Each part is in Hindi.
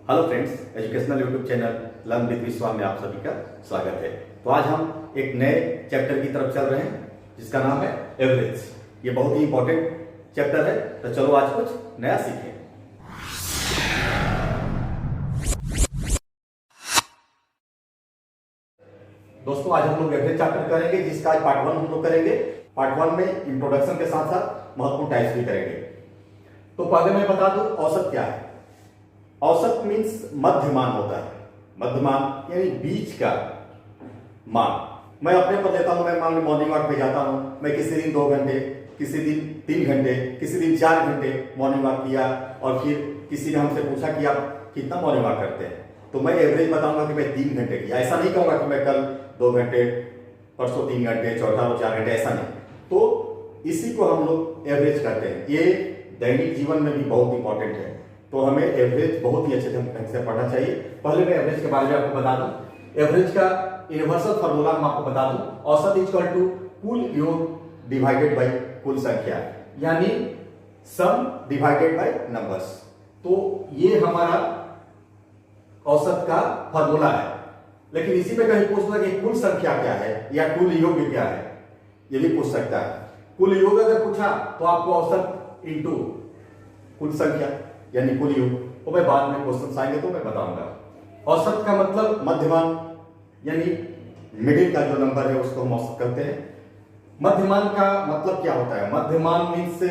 Hello friends, educational YouTube channel learn with विश्वा में आप सभी का स्वागत है। तो आज हम एक नए चैप्टर की तरफ चल रहे हैं जिसका नाम है एवरेज। ये बहुत ही इंपॉर्टेंट चैप्टर है, तो चलो आज कुछ नया सीखें। दोस्तों, आज हम लोग एवरेज चैप्टर करेंगे जिसका आज पार्ट 1 हम लोग करेंगे। पार्ट 1 में इंट्रोडक्शन के साथ साथ महत्वपूर्ण टाइप्स भी करेंगे। तो पहले मैं बता दूं औसत क्या है। औसत मीन्स मध्यमान होता है। मध्यमान यानी बीच का मान। मैं अपने पर लेता हूं, मैं मान लो मॉर्निंग वॉक पे जाता हूं, मैं किसी दिन 2 घंटे, किसी दिन 3 घंटे, किसी दिन 4 घंटे मॉर्निंग वॉक किया, और फिर किसी ने हमसे पूछा कि आप कितना मॉर्निंग वॉक करते हैं, तो मैं एवरेज बताऊंगा कि मैं 3 घंटे किया। ऐसा नहीं कहूंगा कि मैं कल 2 घंटे, परसों 3 घंटे, चौथा रोज 4 घंटे, ऐसा नहीं। तो इसी को हम लोग एवरेज करते हैं। ये दैनिक जीवन में भी बहुत इंपॉर्टेंट है, तो हमें एवरेज बहुत ही अच्छे ढंग से पढ़ना चाहिए। पहले मैं एवरेज के बारे में आपको बता दूं। एवरेज का यूनिवर्सल फार्मूला हम आपको बता दूं। औसत इक्वल टू कुल योग डिवाइडेड बाय कुल संख्या, यानी सम डिवाइडेड बाय नंबर्स। तो ये हमारा औसत का फार्मूला है। लेकिन इसी पे कहीं पूछता है कि कुल संख्या क्या है या कुल योग क्या है, ये भी पूछ सकता है। कुल योग अगर पूछा तो आपको औसत इंटू कुल संख्या यानी कुल योग, तो मैं बाद में क्वेश्चन आएंगे तो मैं बताऊंगा। औसत का मतलब मध्यमान, यानी मिडिल का जो नंबर है उसको हम औसत करते हैं। मध्यमान का मतलब क्या होता है? मध्यमान मीन्स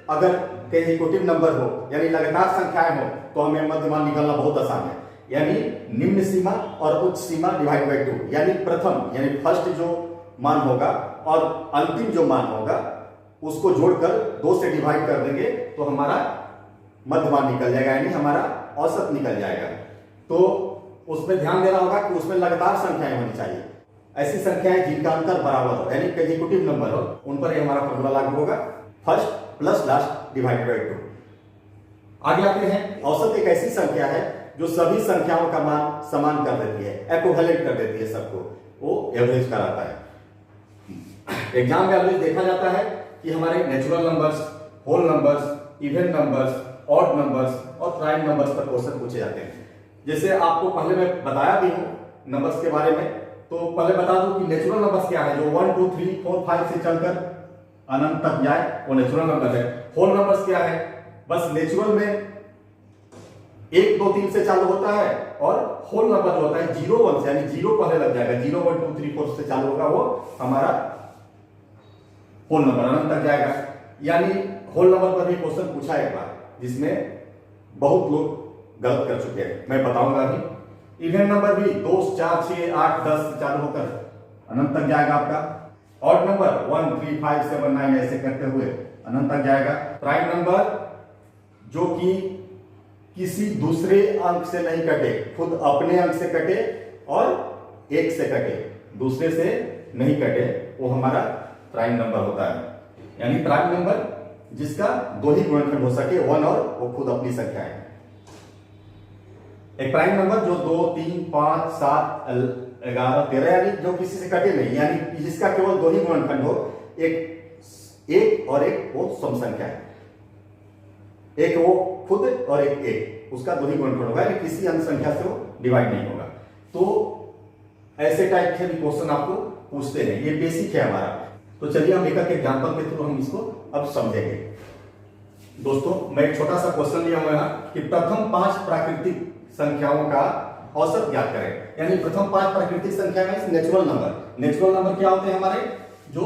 अगर कंसेक्यूटिव नंबर हो यानी लगातार संख्याएं हो तो हमें मध्यमान निकालना बहुत आसान है। यानी निम्न सीमा और उच्च सीमा डिवाइड बाय 2, यानी प्रथम यानी फर्स्ट जो मान होगा और अंतिम जो मान होगा उसको जोड़कर 2 से डिवाइड कर देंगे तो हमारा मध्यमान निकल जाएगा, यानी हमारा औसत निकल जाएगा। तो उसमें ध्यान देना होगा कि उसमें लगातार संख्याएं होनी चाहिए। ऐसी संख्याएं जिनका अंतर बराबर हो यानी कंसेक्यूटिव नंबर हो, उन पर हमारा फॉर्मूला लागू होगा, first plus last divided by 2। आगे आते हैं। औसत एक ऐसी संख्या है जो सभी संख्याओं का मान समान कर देती है, एक्विवेलेंट कर देती है सबको, वो एवरेज कराता है। एग्जाम में एवरेज देखा जाता है कि हमारे natural numbers, whole numbers, even numbers, odd numbers और प्राइम नंबर्स पर क्वेश्चन पूछे जाते हैं। जैसे आपको पहले मैं बताया भी हूं नंबर्स के बारे में, तो पहले बता दूं कि नेचुरल नंबर्स क्या है, जो 1 2 3 4 5 से चलकर अनंत तक जाए वो नेचुरल नंबर है। होल नंबर्स क्या है? बस नेचुरल में 1 2 3 से चालू होता है, और होल नंबर जो होता है 0 1 से, यानी 0 पहले लग जाएगा, 0 1 2 3 4 से चालू होगा, वो हमारा होल नंबर अनंत तक जाएगा। यानी होल नंबर पर भी क्वेश्चन पूछा एक बार, जिसमें बहुत लोग गलत कर चुके हैं, मैं बताऊंगा अभी। इवन नंबर भी 2 4 6 8 10 से चालू होकर अनंत तक जाएगा आपका। ऑड नंबर 1 3 5 7 9 ऐसे करते हुए अनंत तक जाएगा। प्राइम नंबर जो कि किसी दूसरे अंक से नहीं कटे, खुद अपने अंक से कटे और 1 से कटे, दूसरे से नहीं कटे, वो हमारा प्राइम नंबर होता है। यानी प्राइम नंबर जिसका 2 ही गुणनखंड हो सके, 1 और वो खुद अपनी संख्या है। एक प्राइम नंबर जो 2 3 5 7 11 13 यानी जो किसी से कटे नहीं, यानी जिसका केवल 2 ही गुणनखंड हो, एक और एक वो सम संख्या है, एक वो खुद और एक उसका 2 ही गुणनखंड होगा, यानी किसी अन्य संख्या से वो डिवाइड नहीं होगा। तो ऐसे टाइप के भी क्वेश्चन आपको पूछते हैं, ये बेसिक है हमारा। तो चलिए हम एक एग्जांपल के थ्रू हम इसको अब समझेंगे। दोस्तों, मैं एक छोटा सा क्वेश्चन लिया हुआ है कि प्रथम 5 प्राकृतिक संख्याओं का औसत ज्ञात करें। यानी प्रथम 5 प्राकृतिक संख्या में नेचुरल नंबर, नेचुरल नंबर क्या होते हैं हमारे, जो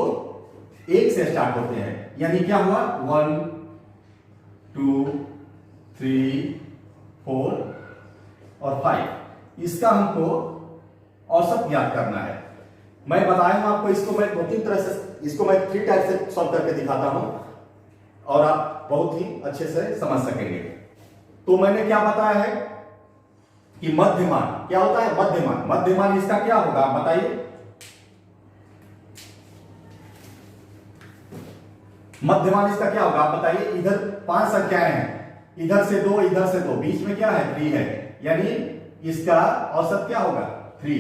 1 से स्टार्ट होते हैं। यानी क्या हुआ, 1 2 3 4 और 5, इसका हमको औसत ज्ञात करना है। मैं बताया हूं आपको, इसको मैं 2-3 तरह से, इसको मैं 3 टाइप से सॉल्व करके दिखाता हूं और आप बहुत ही अच्छे से समझ सकेंगे। तो मैंने क्या बताया है कि मध्यमान क्या होता है, मध्यमान, मध्यमान इसका क्या होगा आप बताइए। मध्यमान इसका क्या होगा आप बताइए। इधर 5 संख्याएं हैं, इधर से 2, इधर से 2, बीच में क्या है 3 है, यानी इसका औसत क्या होगा 3।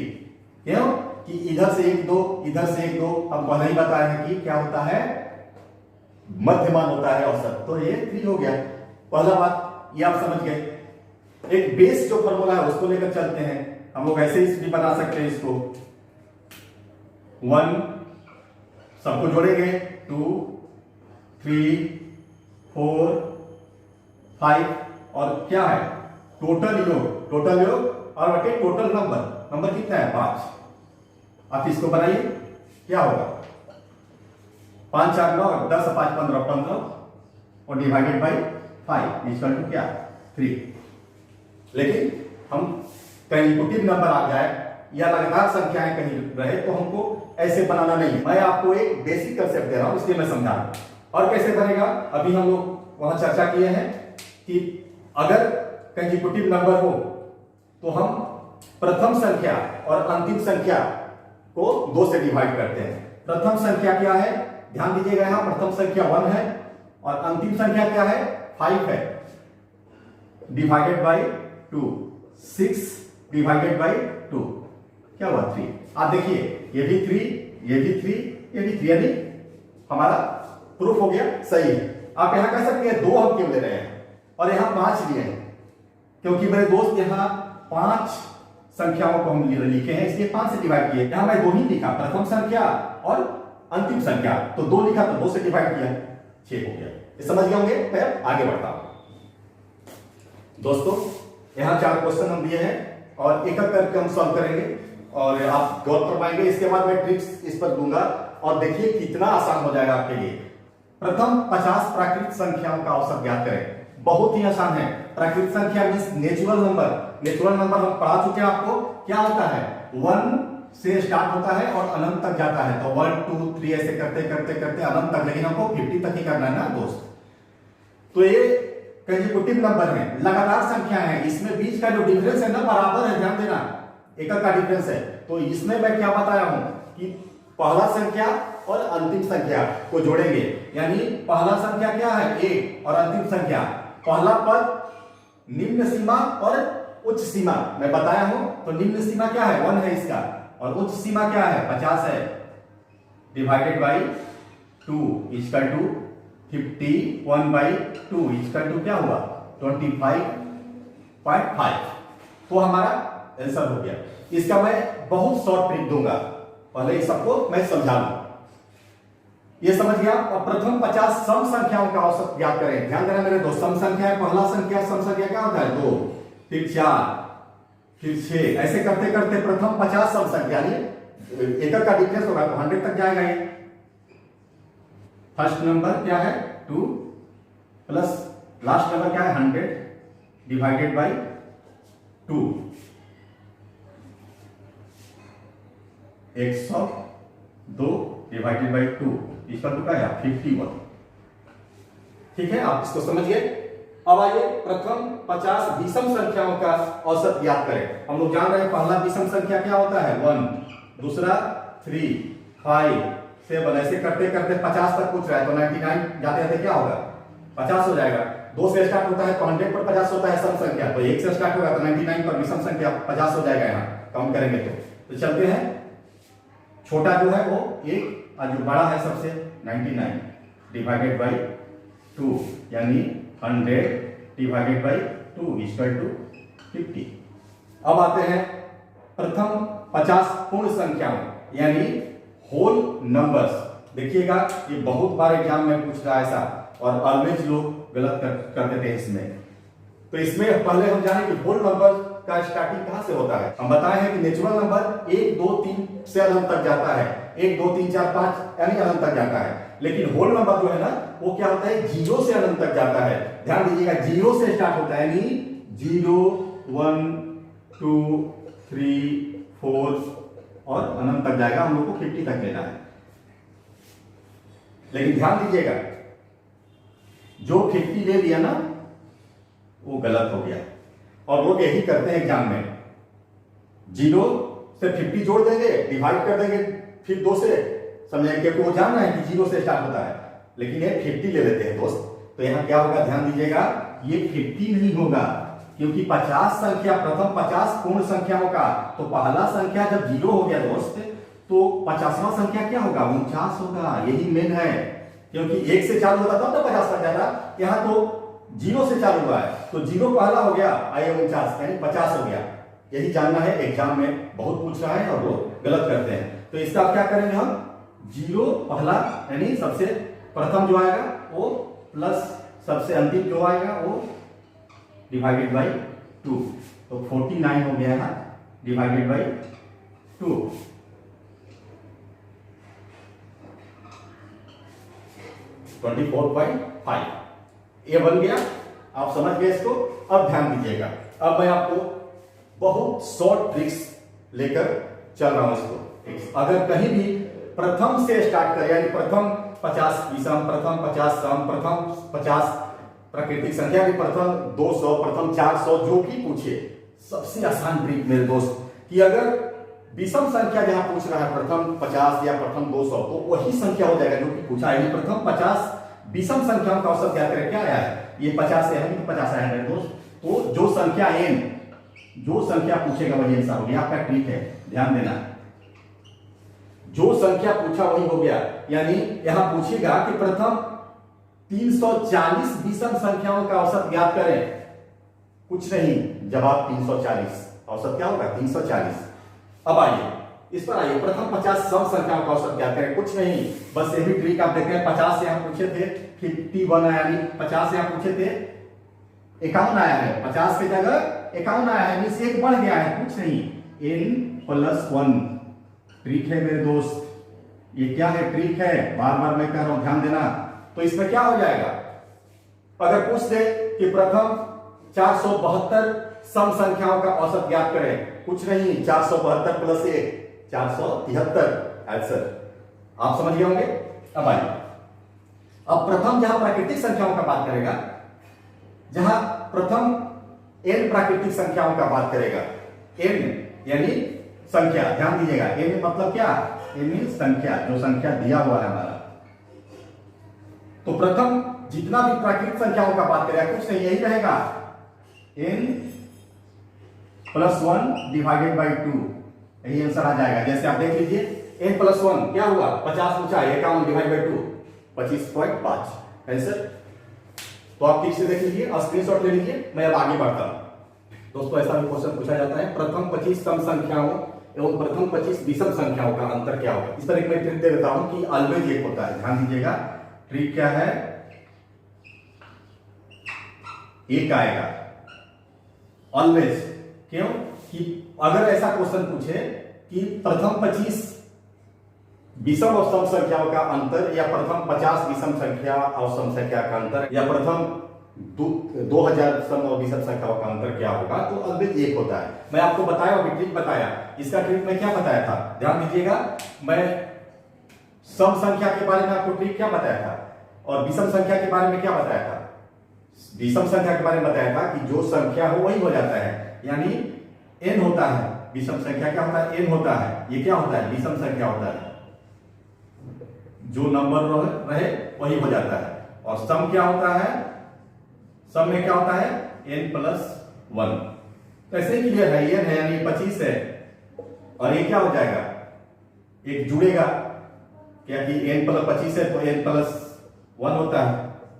क्यों कि इधर से 1 2, इधर से 1 2, हम पहले ही बताए हैं कि क्या होता है, मध्यमान होता है औसत, तो ये 3 हो गया। पहला बात ये आप समझ गए। एक बेस जो फॉर्मूला है उसको लेकर चलते हैं। हम लोग ऐसे ही भी बना सकते हैं इसको, 1 सबको जोड़ेंगे, 2 3 4 5 और क्या है टोटल योग और बटे टोटल नंबर कितना है 5। आप इसको बनाइए, क्या होगा 5 4 9 10 5 15 और डिवाइडेड बाई 5 इक्वल टू क्या 3। लेकिन हम कंसेक्यूटिव नंबर आ जाए या लगातार संख्याएं कहीं रहे तो हमको ऐसे बनाना नहीं है। मैं आपको एक बेसिक कंसेप्ट दे रहा हूं, इसलिए मैं समझा रहा हूं। और कैसे बनेगा अभी हम लोग वहां चर्चा किए हैं कि अगर कंसेक्यूटिव नंबर हो तो हम प्रथम संख्या और अंतिम संख्या को 2 से डिवाइड करते हैं। प्रथम संख्या क्या है, ध्यान दीजिएगा, यहां प्रथम संख्या 1 है और अंतिम संख्या क्या है 5 है, डिवाइडेड बाई 2, 6 डिवाइडेड बाई 2 क्या हुआ 3। आप देखिए ये भी 3, ये भी 3, ये भी 3, यानी हमारा प्रूफ हो गया सही है। आप यहां कह सकते हैं 2 हम क्यों ले रहे हैं और यहां 5 लिए हैं, क्योंकि मेरे दोस्त यहां 5 संख्याओं को हम लिखे हैं, इसलिए 5 से डिवाइड किए। यहां मैं 2 ही लिखा, प्रथम संख्या और अंतिम संख्या, तो 2 लिखा तो 2 से डिवाइड किया, 6 हो गया। ये समझ गए होंगे। मैं आगे बढ़ता हूं दोस्तों, यहां 4 क्वेश्चन हम दिए हैं और एक एक करके हम सॉल्व करेंगे और आप गौर कर पाएंगे। इसके बाद मैं ट्रिक्स इस पर दूंगा और देखिए कितना आसान हो जाएगा आपके लिए। प्रथम 50 प्राकृतिक संख्याओं का औसत ज्ञात करें। बहुत ही आसान है। प्राकृतिक संख्या means natural number. Natural number हम पढ़ा चुके हैं आपको, क्या होता है 1 से स्टार्ट होता है और अनंत तक जाता है, तो 1 2 3 ऐसे करते करते करते अनंत तक, लेकिन हमको 50 तक ही करना है ना दोस्त। तो ये कंसेक्यूटिव नंबर है, लगातार संख्या है, इसमें बीच का जो डिफरेंस है ना बराबर है, ध्यान देना एकक का डिफरेंस है। तो इसमें मैं क्या बताया हूं कि पहला संख्या और अंतिम संख्या को जोड़ेंगे, यानी पहला संख्या क्या है 1 और अंतिम संख्या, पहला पद निम्न सीमा और उच्च सीमा मैं बताया हूं। तो निम्न सीमा क्या है 1 है इसका, और उच्च सीमा क्या है 50 है, divided by 2 equal to 51/2 equal to क्या हुआ 25.5। तो हमारा आंसर हो गया। इसका मैं बहुत शॉर्ट ट्रिक दूंगा, पहले इस सबको मैं समझा दूं, ये समझ गया। और प्रथम 50 सम संख्याओं का औसत ज्ञात करें। ध्यान देना मेरे दोस्त, सम संख्या है, पहला संख्या सम संख्या क्या होता है 2, फिर 4, फिर 6, ऐसे करते करते प्रथम 50 सम संख्या, यानी एकक का डिफरेंस होगा तो 100 तक जाएगा। ये फर्स्ट नंबर क्या है 2 प्लस लास्ट नंबर क्या है 100 डिवाइडेड बाई 2, 102 डिवाइडेड बाई 2 इसका तो क्या है 51। ठीक है, आप इसको समझ गए। अब आइए प्रथम 50 विषम संख्याओं का औसत ज्ञात करें। हम लोग जान रहे हैं पहला विषम संख्या क्या होता है 1, दूसरा 3 5 7, ऐसे करते करते 50 तक पूछ रहा है तो 99 जाते जाते क्या होगा 50 हो जाएगा। 2 से स्टार्ट होता है तो 100 पर 50 होता है सम संख्या, तो 1 से स्टार्ट होगा तो 99 पर विषम संख्या 50 हो जाएगा। यहाँ काउंट करेंगे तो चलते हैं, छोटा जो है वो 1 और जो बड़ा है सबसे 99 डिवाइडेड बाई 2, यानी 100 डिवाइडेड बाई 2 इक्वल टू 50। अब आते हैं प्रथम 50 पूर्ण संख्याओं यानी होल नंबर्स। देखिएगा ये बहुत बार एग्जाम में पूछ रहा है ऐसा, और ऑलवेज लोग गलत कर देते हैं इसमें। तो इसमें पहले हम जाने कि होल नंबर का स्टार्टिंग कहां से होता है। हम बताए हैं कि नेचुरल नंबर 1 2 3 से अनंत तक जाता है, 1 2 3 4 5 यानी अनंत तक जाता है। लेकिन होल नंबर जो है ना वो क्या होता है 0 से अनंत तक जाता है। ध्यान दीजिएगा 0 से स्टार्ट होता है, यानी 0 1 2 3 4 और अनंत तक जाएगा। हम लोग को 50 तक लेना है। लेकिन ध्यान दीजिएगा जो 50 ले लिया ना वो गलत हो गया, और लोग यही करते हैं एग्जाम में, 0 से 50 जोड़ देंगे, डिवाइड कर देंगे फिर 2 से, समझेंगे कि वो जान रहा है कि 0 से स्टार्ट होता है, लेकिन ये 50 ले लेते हैं दोस्त। तो यहां क्या होगा ध्यान दीजिएगा, ये 50 नहीं होगा, क्योंकि 50 संख्या प्रथम 50 पूर्ण संख्याओं का, तो पहला संख्या जब 0 हो गया दोस्त तो 50वां संख्या क्या होगा 49 होगा। यही मेन है, क्योंकि 1 से चालू होता तब तो 50 तक जाता, यहां तो जीरो से चालू हुआ है, तो जीरो पहला हो गया, आइए 49 यानी 50 हो गया। यही जानना है, एग्जाम में बहुत पूछ रहा है और वो गलत करते हैं। तो इसका क्या करेंगे हम, जीरो पहला यानी सबसे प्रथम जो आएगा वो, प्लस सबसे अंतिम जो आएगा वो डिवाइडेड बाई 2। तो 49 हो गया है डिवाइडेड बाई 2। 24.5 ये बन गया। आप समझ गए इसको। अब ध्यान दीजिएगा, अब मैं आपको बहुत शॉर्ट ट्रिक्स लेकर चल रहा हूं इसको। अगर कहीं भी प्रथम से स्टार्ट करें, यानी प्रथम 50 विषम, प्रथम 50 सम, प्रथम 50 प्राकृतिक संख्या की, प्रथम 200, प्रथम 400, जो भी पूछे, सबसे आसान ट्रिक मेरे दोस्त कि अगर विषम संख्या जहां पूछ रहा है प्रथम 50 या प्रथम 200, तो वही संख्या हो जाएगा जो कि पूछा है। प्रथम 50 विषम संख्याओं का औसत ज्ञात करें। क्या आया है, ये 50 से है, 50 आया है मेरे दोस्त। तो जो संख्या n, जो संख्या पूछेगा वही आंसर हो गया। आपका ट्रिक है, ध्यान देना, जो संख्या पूछा वही हो गया। यानी यहां पूछेगा कि प्रथम 340 विषम संख्याओं का औसत ज्ञात करें, कुछ नहीं, जवाब 340। औसत क्या होगा, 340। अब आइए इस पर आइए, प्रथम 50 सम संख्याओं का औसत ज्ञात करें, कुछ नहीं, बस यही ट्रिक आप देख रहे हैं। 50 से हम पूछे थे 51 आया, यानी 50 से हम पूछे थे 51 आया है, 50 की जगह 51 आया है, मींस एक बढ़ गया है, कुछ नहीं, n+1 ट्रिक है मेरे दोस्त। ये क्या है, ट्रिक है, बार बार मैं कह रहा हूं, ध्यान देना। तो इसमें क्या हो जाएगा, अगर पूछ दे कि प्रथम 472 सम संख्याओं का औसत ज्ञात करें, कुछ नहीं, 472 प्लस 1 473 आंसर। आप समझ गए होंगे। अब आइए, अब प्रथम जहां प्राकृतिक संख्याओं का बात करेगा, जहां प्रथम n प्राकृतिक संख्याओं का बात करेगा, n यानी संख्या, ध्यान दीजिएगा, n मतलब क्या, n मीन संख्या, जो संख्या दिया हुआ है हमारा। तो प्रथम जितना भी प्राकृतिक संख्याओं का बात करेगा, कुछ नहीं, यही रहेगा, n+1 डिवाइडेड बाई 2, यही आंसर आ जाएगा। जैसे आप देख लीजिए, n+1 क्या हुआ, 50 पूछा, 51 डिवाइड बाई 2 25.5 आंसर। तो आप ठीक से देख लीजिए और स्क्रीनशॉट ले लीजिए। मैं अब आगे बढ़ता हूं दोस्तों। ऐसा भी क्वेश्चन पूछा जाता है, प्रथम 25 सम संख्याओं एवं प्रथम 25 विषम संख्याओं का अंतर क्या होगा। इस पर एक मैं ट्रिक दे देता हूं कि ऑलवेज एक होता है, ध्यान दीजिएगा। ट्रिक क्या है, एक आएगा ऑलवेज। क्यों कि अगर ऐसा क्वेश्चन पूछे कि प्रथम 25 विषम और सम संख्याओं का अंतर, या प्रथम 50 विषम संख्या और सम संख्या का अंतर, या प्रथम 2000 सम और विषम संख्याओं का अंतर क्या होगा, तो ऑलवेज एक होता है। मैं आपको बताया, अभी ट्रिक बताया। इसका ट्रिक मैं क्या बताया था, ध्यान दीजिएगा। मैं सम संख्या के बारे में आपको ट्रिक क्या बताया था, और विषम संख्या के बारे में क्या बताया था। विषम संख्या के बारे में बताया था कि जो संख्या हो वही हो जाता है, यानी n होता है, विषम संख्या क्या होता है, n होता है, ये क्या होता है, विषम संख्या होता है, जो नंबर रहे वही हो जाता है। और सम क्या होता है, सम में क्या होता है, n+1। तो ऐसे ही क्लियर है, ये है यानी 25 है, और ये क्या हो जाएगा, एक जुड़ेगा, क्या कि n+25 है तो n+1 होता है,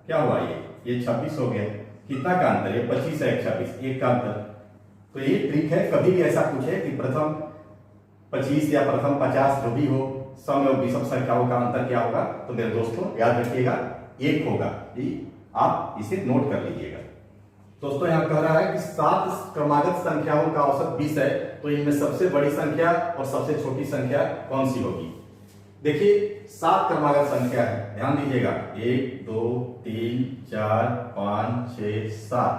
क्या हुआ, ये 26 हो गया। कितना का अंतर, ये 25 है, 26, एक का अंतर। तो ये ट्रिक है, कभी भी ऐसा पूछे कि प्रथम 25 या प्रथम 50 जो भी हो, सम और विषम संख्याओं का अंतर क्या होगा, तो मेरे दोस्तों याद रखिएगा, एक होगा। आप इसे नोट कर लीजिएगा। दोस्तों यहां कह रहा है कि 7 क्रमागत संख्याओं का औसत 20 है, तो इनमें सबसे बड़ी संख्या और सबसे छोटी संख्या कौन सी होगी। देखिए 7 क्रमागत संख्या है, ध्यान दीजिएगा, 1 2 3 4 5 6 7,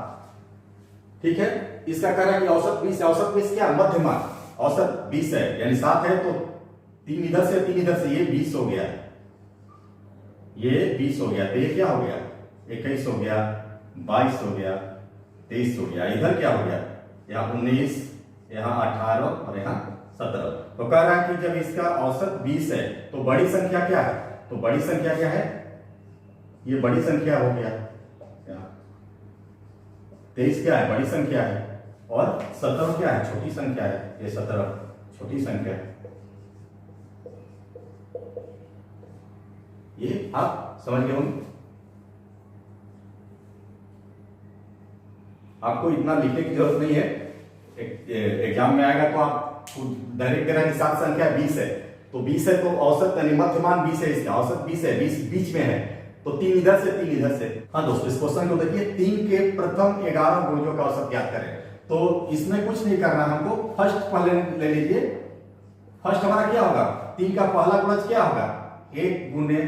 ठीक है। इसका कह रहा है कि औसत 20 है। औसत 20 क्या, मध्यमान, औसत 20 है, यानी 7 है तो 3 इधर से 3 इधर से, ये 20 हो गया, ये 20 हो गया, तो ये क्या हो गया, 21 हो गया, 22 हो गया, 23 हो गया, इधर क्या हो गया, यहाँ 19, यहाँ 18 और यहाँ 17। तो कह रहा है कि जब इसका औसत 20 है तो बड़ी संख्या क्या है, तो बड़ी संख्या क्या है, ये बड़ी संख्या हो गया, 23 क्या है, बड़ी संख्या है, और 17 क्या है, छोटी संख्या है, ये 17 छोटी संख्या है। ये आप समझ गए होंगे। आपको इतना लिखने की जरूरत नहीं है, एग्जाम में आएगा तो आप डायरेक्ट करेंगे 7 संख्या 20 है, तो 20 है तो औसत यानी मध्यमान 20 है, इसका औसत 20 है, 20 बीच में है, तो 3 इधर से 3 इधर से। हाँ दोस्तों, इस क्वेश्चन को देखिए, 3 के प्रथम 11 गुणजों का औसत ज्ञात करें। तो इसमें कुछ नहीं करना हमको, फर्स्ट पहले ले लीजिए। फर्स्ट हमारा क्या होगा, 3 का पहला गुणज क्या होगा, 1 गुने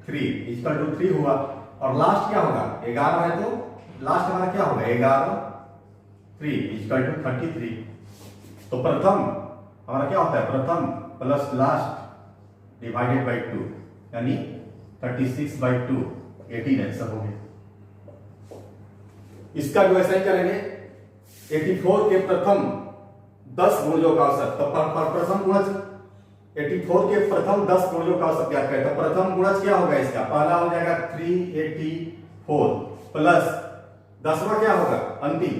3 इक्वल टू 3 हुआ, और लास्ट क्या होगा, 11 है तो लास्ट हमारा क्या होगा, 11 3 इक्वल टू 33। तो प्रथम हमारा क्या होता है, प्रथम प्लस लास्ट डिवाइडेड बाई 2 यानी 36/2 18 आंसर हो गया। इसका जो ऐसा ही करेंगे, 84 के प्रथम 10 गुणजों का औसत, तो प्रथम गुणज 84 के प्रथम 10 गुणजों का औसत ज्ञात करें। तो प्रथम गुणज क्या होगा इसका, पहला हो जाएगा 384 प्लस 10वां क्या होगा अंतिम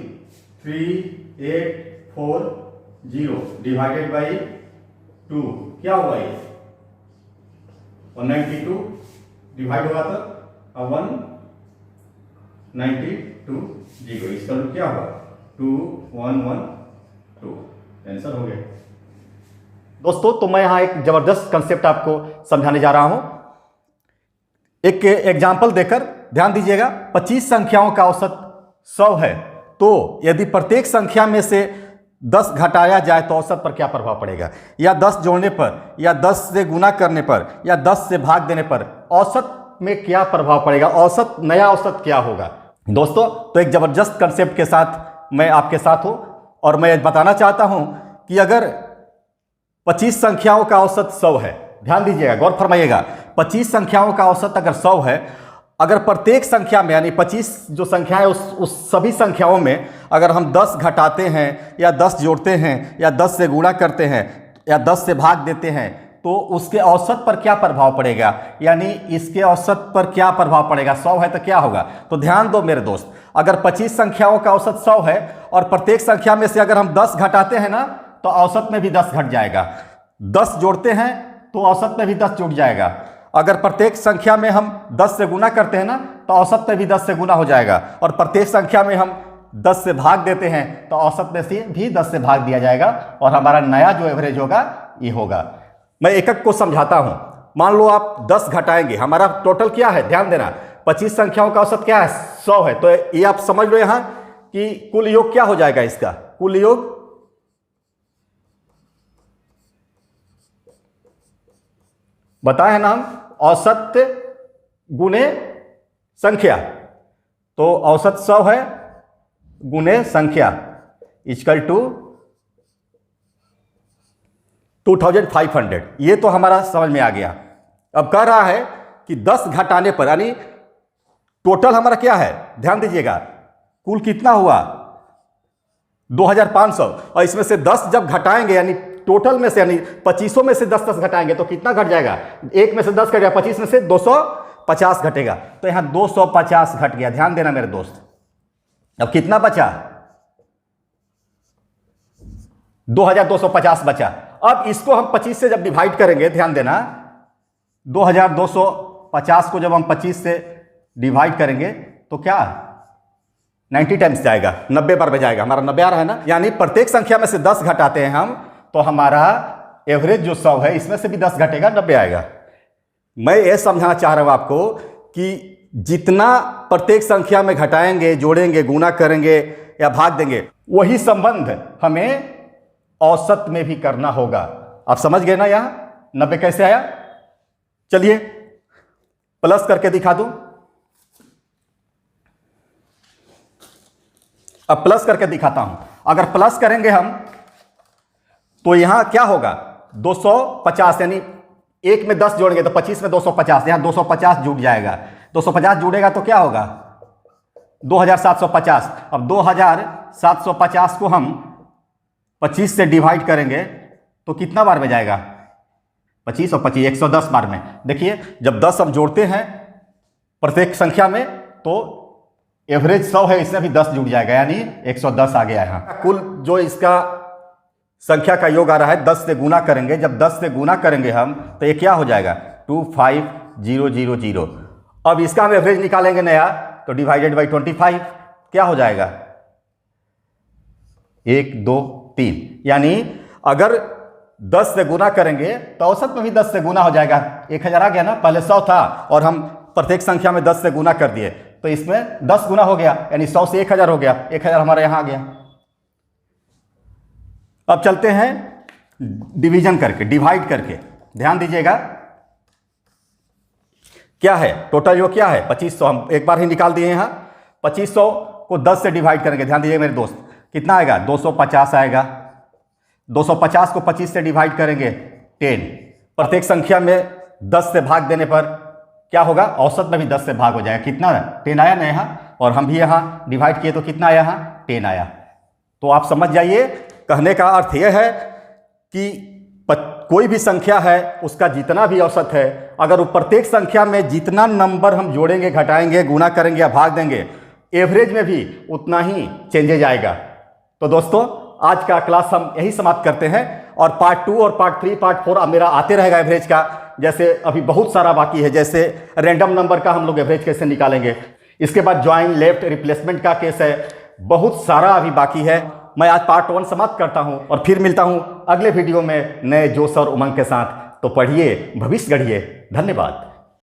3840 डिवाइडेड बाई 2 क्या हुआ ये 192 डिवाइड होगा तो 192 इसका रूट क्या होगा 2112 आंसर हो गया। दोस्तों तो मैं यहां एक जबरदस्त कंसेप्ट आपको समझाने जा रहा हूं, एक एग्जाम्पल देकर ध्यान दीजिएगा। 25 संख्याओं का औसत 100 है, तो यदि प्रत्येक संख्या में से 10 घटाया जाए तो औसत पर क्या प्रभाव पड़ेगा, या 10 जोड़ने पर, या 10 से गुना करने पर, या 10 से भाग देने पर औसत में क्या प्रभाव पड़ेगा, औसत नया औसत क्या होगा। दोस्तों तो एक जबरदस्त कंसेप्ट के साथ मैं आपके साथ हूं, और मैं बताना चाहता हूं कि अगर 25 संख्याओं का औसत 100 है, ध्यान दीजिएगा, गौर फरमाइएगा, 25 संख्याओं का औसत अगर 100 है, अगर प्रत्येक संख्या में यानी 25 जो संख्या है उस सभी संख्याओं में अगर हम 10 घटाते हैं, या 10 जोड़ते हैं, या 10 से गुणा करते हैं, या 10 से भाग देते हैं, तो उसके औसत पर क्या प्रभाव पड़ेगा, यानी इसके औसत पर क्या प्रभाव पड़ेगा। 100 है तो क्या होगा, तो ध्यान दो मेरे दोस्त, अगर 25 संख्याओं का औसत 100 है और प्रत्येक संख्या में से अगर हम 10 घटाते हैं ना, तो औसत में भी 10 घट जाएगा, 10 जोड़ते हैं तो औसत में भी 10 जुड़ जाएगा, अगर प्रत्येक संख्या में हम 10 से गुना करते हैं ना, तो औसत में भी 10 से गुना हो जाएगा, और प्रत्येक संख्या में हम 10 से भाग देते हैं तो औसत में से भी 10 से भाग दिया जाएगा, और हमारा नया जो एवरेज होगा ये होगा। मैं एक एक को समझाता हूं। मान लो आप 10 घटाएंगे, हमारा टोटल क्या है, ध्यान देना, 25 संख्याओं का औसत क्या है 100 है, तो ये आप समझ लो यहां कि कुल योग क्या हो जाएगा, इसका कुल योग बताए हैं ना हम, औसत गुने संख्या, तो औसत 100 है गुने संख्या इक्वल टू 2500। ये तो हमारा समझ में आ गया। अब कह रहा है कि 10 घटाने पर, यानी टोटल हमारा क्या है, ध्यान दीजिएगा, कुल कितना हुआ 2500, और इसमें से 10 जब घटाएंगे, यानी टोटल में से, यानी 2500 में से 10 घटाएंगे तो कितना घट जाएगा, एक में से 10 घट गया, 25 में से 250 घटेगा, तो यहां 250 घट गया। ध्यान देना मेरे दोस्त, अब कितना बचा, 2250 बचा। अब इसको हम 25 से जब डिवाइड करेंगे, ध्यान देना, 2250 को जब हम 25 से डिवाइड करेंगे तो क्या 90 टाइम्स जाएगा, 90 बार में जाएगा, हमारा 90 आ रहा है ना, यानी प्रत्येक संख्या में से 10 घटाते हैं हम, तो हमारा एवरेज जो 100 है इसमें से भी 10 घटेगा, 90 आएगा। मैं ये समझाना चाह रहा हूं आपको कि जितना प्रत्येक संख्या में घटाएंगे, जोड़ेंगे, गुना करेंगे या भाग देंगे, वही संबंध हमें औसत में भी करना होगा। आप समझ गए ना, यहां 90 कैसे आया, चलिए प्लस करके दिखा दूं। अब प्लस करके दिखाता हूं। अगर प्लस करेंगे हम तो यहां क्या होगा 250, यानी एक में 10 जोड़ेंगे तो 25 में 250, यहां 250 जुड़ जाएगा, 250 जुड़ेगा तो क्या होगा 2750। अब 2750 को हम 25 से डिवाइड करेंगे तो कितना बार में जाएगा, 25 और 25 110 बार में। देखिए जब 10 हम जोड़ते हैं प्रत्येक संख्या में तो एवरेज 100 है, इसमें भी 10 जुड़ जाएगा, यानी 110 आ गया यहां। कुल जो इसका संख्या का योग आ रहा है 10 से गुना करेंगे, जब 10 से गुना करेंगे हम तो ये क्या हो जाएगा 25000। अब इसका हम एवरेज निकालेंगे नया, तो डिवाइडेड बाई 25 क्या हो जाएगा 1 2 3, यानी अगर 10 से गुना करेंगे तो औसत में भी 10 से गुना हो जाएगा। 1000 आ गया ना, पहले 100 था और हम प्रत्येक संख्या में 10 से गुना कर दिए, तो इसमें 10 गुना हो गया, यानी 100 से 1000 हो गया, 1000 हमारे यहां आ गया। अब चलते हैं डिवीजन करके, डिवाइड करके, ध्यान दीजिएगा क्या है टोटल, जो क्या है 2500, हम एक बार ही निकाल दिए यहां। 2500 को 10 से डिवाइड करेंगे, ध्यान दीजिए मेरे दोस्त, कितना आएगा 250 आएगा। 250 को 25 से डिवाइड करेंगे 10, प्रत्येक संख्या में 10 से भाग देने पर क्या होगा, औसत में भी 10 से भाग हो जाएगा। कितना 10 आया ना यहाँ, और हम भी यहाँ डिवाइड किए तो कितना आया, यहाँ 10 आया। तो आप समझ जाइए, कहने का अर्थ यह है कि कोई भी संख्या है उसका जितना भी औसत है, अगर वो प्रत्येक संख्या में जितना नंबर हम जोड़ेंगे, घटाएंगे, गुना करेंगे या भाग देंगे, एवरेज में भी उतना ही चेंजेज आएगा। तो दोस्तों आज का क्लास हम यही समाप्त करते हैं, और पार्ट 2 और पार्ट 3 पार्ट 4 अब मेरा आते रहेगा एवरेज का। जैसे अभी बहुत सारा बाकी है, जैसे रैंडम नंबर का हम लोग एवरेज कैसे निकालेंगे, इसके बाद ज्वाइन, लेफ्ट, रिप्लेसमेंट का केस है, बहुत सारा अभी बाकी है। मैं आज पार्ट 1 समाप्त करता हूं और फिर मिलता हूं अगले वीडियो में नए जोश और उमंग के साथ। तो पढ़िए, भविष्य गढ़िए। धन्यवाद।